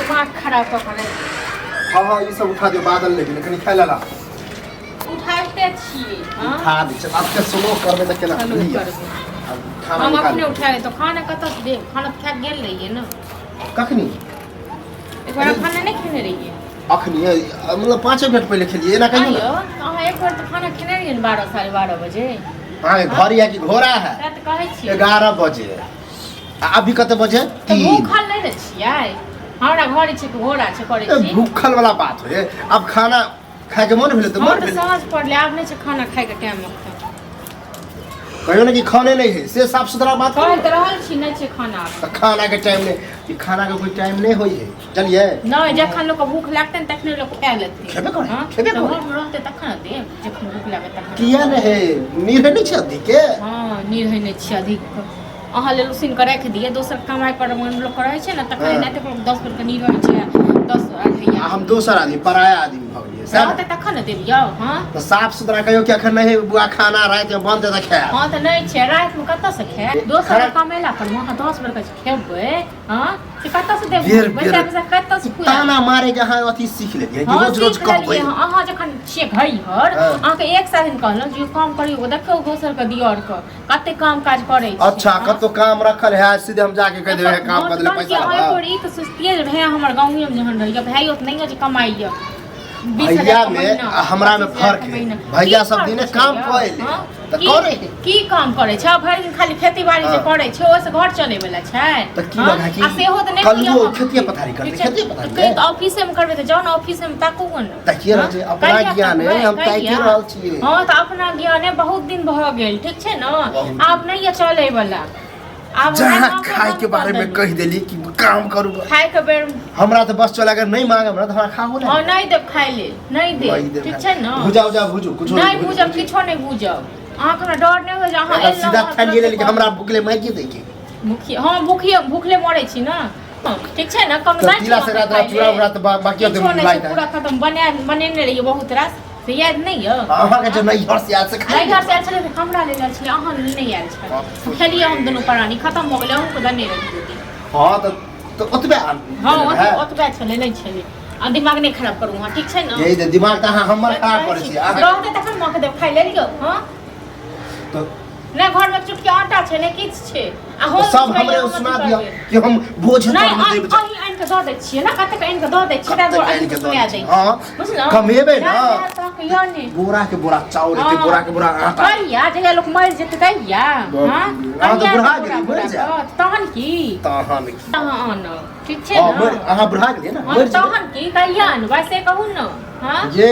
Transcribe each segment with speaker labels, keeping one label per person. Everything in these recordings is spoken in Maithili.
Speaker 1: दिमाग खराब कर।
Speaker 2: हाँ ये सब उठा दियो बादल लेकिन कनी खाइ ला
Speaker 1: उठाते छिए हां
Speaker 2: उठा दे चल अब के स्लो करबे त केना
Speaker 1: खाना हम अपने उठाए तो खाना कत से दे खाना खा गेल रहिए ना
Speaker 2: कखनी
Speaker 1: एक बार खाना नहीं खेने रहिए
Speaker 2: अखनी मतलब 5 मिनट पहले खेलिए ना कहियो ना
Speaker 1: हां एक बार तो खाना खेने रहिए 12 12:30 बजे
Speaker 2: हां घर या कि घोड़ा है
Speaker 1: रात कहै छी
Speaker 2: 11 बजे अभी कते बजे 3
Speaker 1: भूखल नहीं रह छियै हमरा घर छै घोड़ा छै करे छी
Speaker 2: भूखल वाला बात है अब खाना खाए के मन भेले तो मन भेले
Speaker 1: समझ पड़ले आब नहीं छै खाना खाए के टाइम में
Speaker 2: कहियो ना कि खाने नहीं है से साफ सुथरा बात
Speaker 1: कह त रहल छी नहीं छै खाना
Speaker 2: खाना के टाइम में कि खाना का कोई टाइम नहीं होई है चलिए
Speaker 1: नहीं जखन लोग भूख लागतै तखने लोग खा लेतै
Speaker 2: खेबे करे
Speaker 1: रहते तखन दे जखन भूख लागत तखन
Speaker 2: किया नहीं है नीर नहीं छ अधिक के
Speaker 1: हां नीर है नहीं छ अधिक अहाँ ले लुसिन के राख दिए दोसर कमाई पर लोग करे छै ना तखन नहीं तो 10 पर के नीर होय छै 10 8
Speaker 2: हम दोसर आदमी पराया आदमी भ गेलिए
Speaker 1: रहते तखन न देलियो हां
Speaker 2: तो साफ सुथरा कहियो कि अखन नहीं बुआ खाना रात में बनते त खाए
Speaker 1: हां त नहीं छै रात में कत से खाए दोसर कमेला पर वहां 10 पर के खेबै हां से कत से देबै बच्चा के कत से खुआ
Speaker 2: ताना मारे के हां अथी सीख लेलिए कि रोज रोज कहबै
Speaker 1: अहाँ जखन छिए घइहर अहाँ के एक साल कहलौ जे काम करियो देखियो दोसर के दियर के कते काम काज करे छै
Speaker 2: अच्छा कतो काम रखल है सीधे हम जाके कह देबै काम बदले पैसा
Speaker 1: हां पर ई त सुस्तिए रहे हमर गांव में जहन रहिए भाइयो त नहीं जे कमाइए
Speaker 2: भैया में हमरा में फर्क है भैया सब दिन काम कइले त करे
Speaker 1: की काम करे छ भरि दिन खाली खेती बाड़ी जे करे छ ओसे घर चले वाला छै
Speaker 2: त की लगा कि
Speaker 1: आ सेहो त नहीं
Speaker 2: कलियो खेती पथारी करते खेती पथारी
Speaker 1: त ऑफिस में करबे त जान ऑफिस में ताकू कोन
Speaker 2: तकिए रह छै अपना ज्ञान है हम ताकि रहल छी
Speaker 1: हां त अपना ज्ञान है बहुत दिन भ गेल ठीक छै न आप नहीं ये चले वाला अब
Speaker 2: जहाँ खाए के बारे में कह देली कि काम करू
Speaker 1: खाए के बेर
Speaker 2: हमरा तो बस चला अगर नहीं मांगे हमरा तो हमरा खाओ ना
Speaker 1: हां नहीं दे खाए ले नहीं दे ठीक छै न
Speaker 2: बुझाओ जा बुझू कुछ
Speaker 1: नहीं बुझब किछो नहीं बुझब अहाँ के डर नहीं हो जा अहाँ
Speaker 2: सीधा खा लिए लेकिन हमरा भूखले मार के देखे
Speaker 1: मुखिया हां भूखले मरे छी ना ठीक छै न कम नहीं
Speaker 2: तिला से रात पूरा रात बाकी दिन लाइट
Speaker 1: पूरा खत्म बनेने रहिए बहुत रास से याद नहीं है
Speaker 2: अहाँ के जो नहीं घर से याद से खाई
Speaker 1: घर से चले तो हमरा ले लेल छले अहाँ नहीं याद छै खेलिए हम दोनों प्राणी खत्म हो गेले हम को दने रही
Speaker 2: हां तो ओतबे
Speaker 1: हां ओतबे छले नहीं छले आ दिमाग नहीं खराब करू हां ठीक छै न
Speaker 2: यही दिमाग त हमर खराब करे छी
Speaker 1: रहते तखन मके दे खाइ ले लियो हां
Speaker 2: तो
Speaker 1: ना घर में चुटकी आटा छै ने किछ छै आ हम
Speaker 2: सब हमरे सुना दिया कि हम बोझ पर में देब
Speaker 1: अही आइन के द दे छियै ना कते आइन के द दे छियै त आइन के सुना दे
Speaker 2: हां
Speaker 1: बुझलो
Speaker 2: कमेबे ना बोरा के बोरा चाउर के बोरा के बोरा आटा
Speaker 1: कहिया जे लोग मर जेते कहिया हां
Speaker 2: अहाँ तो बुढ़ा गेली मर जा
Speaker 1: तहन की तहन ठीक छै ना
Speaker 2: अहाँ बुढ़ा गेली ना मर जा
Speaker 1: तहन की कहिया न वैसे कहू न हां
Speaker 2: ये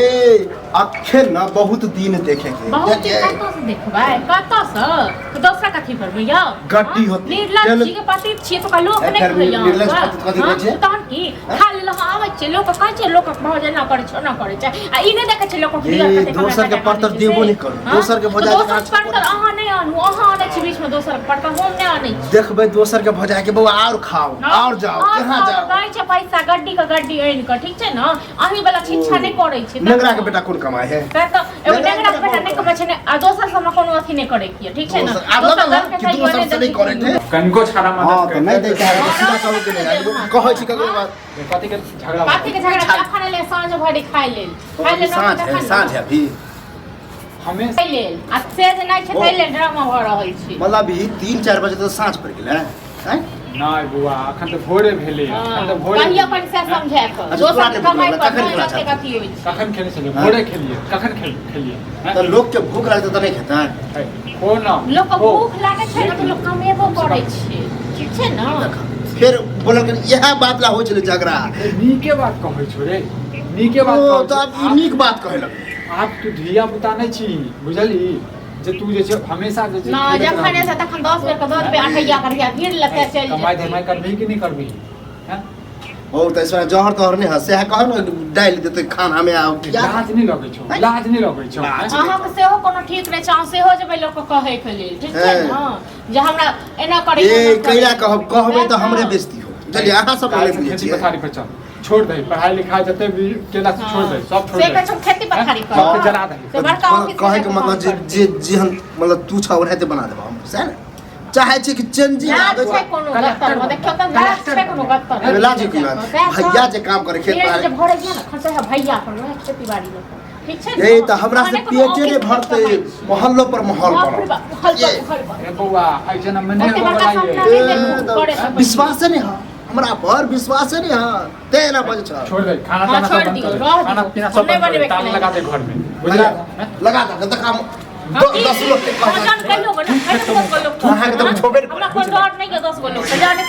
Speaker 2: अखन ना बहुत दिन देखे के
Speaker 1: बहुत दिन कत से देखबै कत से तो दूसरा कथि करबै या
Speaker 2: गड्डी होती
Speaker 1: निर्लज जी के पति छियै तो का लोक नहीं कहैया
Speaker 2: निर्लज कथि कहै छै
Speaker 1: तहन की खा ले आबै छै लोक कहै छै लोक भोजन ना करे छै ना करे छै आ ई नहीं देखे छै लोक क्लियर कते
Speaker 2: दोसर के परतर देबो नहीं करू दोसर के भजा
Speaker 1: दोसर परतर अहाँ नहीं आनू अहाँ आनै छी बीच में दोसर के परतर हम नहीं आनै छी
Speaker 2: देखबै दोसर के भजा के बौआ और खाओ और जाओ कहां जाओ
Speaker 1: कहै छै पैसा गड्डी के गड्डी आइन के ठीक छै ना अही वाला शिक्षा नहीं करे छै
Speaker 2: नगरा के बेटा कोन कमाय है
Speaker 1: त एगो नगरा के बेटा नहीं कमाय छै आ दोसर सब कोनो अथी नहीं करे किए ठीक छै ना
Speaker 2: दोसर से नहीं करे थे
Speaker 3: कनको छाड़ा मदद कर
Speaker 2: नहीं देता है सीधा कहू के नहीं कहै छी ककरो बात
Speaker 3: कथि के झगड़ा
Speaker 1: अखन ले साँझ भरी खाइ लेल
Speaker 2: साँझ है अभी
Speaker 3: हमें
Speaker 1: खाइ लेल आ से जे नहीं छै तै लेल ड्रामा भ रहल छै
Speaker 2: मतलब भी 3-4 बजे तो साँझ पड़ गेलै हैं
Speaker 3: नहीं बुआ अखन तो भोरे भेले अखन तो भोरे
Speaker 1: कहिया अपन से समझा के दोसर कमाई पर नहीं कथि होय छै
Speaker 3: कखन खेले छले भोरे खेलिए कखन खेलिए
Speaker 2: तो लोग के भूख लागत त नहीं खेता
Speaker 3: हो ना
Speaker 1: लोग को भूख लागे छै ना तो लोग कमेबो करे छै ठीक छै ना
Speaker 2: फिर बोलल यह बात ला होय छले झगड़ा
Speaker 3: नीके बात कहै छो रे नीके बात कहै
Speaker 2: तो अब नीक बात कहलक
Speaker 3: आप तू धिया पुता नहीं छी बुझली जे तू जे छै हमेशा जे
Speaker 1: ना जखन ऐसा तखन 10 बेर के 10 पे अठैया करिया गिर लते चल
Speaker 3: कमाई धमाई करबी कि नहीं करबी हैं
Speaker 2: ओ त इसमें जहर तहर नहीं हसे है कह न डाल देते खाना में आओ
Speaker 3: लाज नहीं लगे छौ लाज नहीं लगे छौ
Speaker 1: अहाँ के सेहो कोनो ठीक नै छै सेहो जेबै लोक के कहै के लेल ठीक छै ना जे हमरा एना करै
Speaker 2: ए कैला कहबै त हमरे बेइज्जती हो चलिए अहाँ सब बोले
Speaker 3: खेती पथारी पर चल छोड़ दे पढ़ाई लिखाई जते भी केला से छोड़ दे सब छोड़ दे
Speaker 1: से कछु खेती पथारी कर
Speaker 3: सब जला दे
Speaker 1: तो बड़का ऑफिस
Speaker 2: कहे के मतलब जे मतलब तू छ ओनाते बना देबा हम सही चाहे छी कि चेंजिंग आ
Speaker 1: लाज छै कोनो गत्तर में देखियो त लाज छै कोनो गत्तर में
Speaker 2: लाज की बात भैया जे काम करे खेत
Speaker 1: पेट जे
Speaker 2: में
Speaker 1: भरे गया ना खर्चा है भैया पर में खेती बाड़ी में ठीक छै
Speaker 2: यही तो हमरा से पेटे ने भरते मोहल्लो पर माहौल पर
Speaker 3: ए बौआ आई जना में नहीं बोलाई
Speaker 2: विश्वास नहीं है हमरा पर विश्वास नहीं है ते ना बज छ
Speaker 3: छोड़ दे खाना ताना सब बंद कर खाना पीना सब बंद कर ताला लगा दे घर में बुझला
Speaker 2: लगा दे काम 10 लोग के
Speaker 1: कहियो ना 10 लोग
Speaker 2: अहाँ के तो छोबे
Speaker 1: हमरा कोई डर नहीं है 10 लोग जाने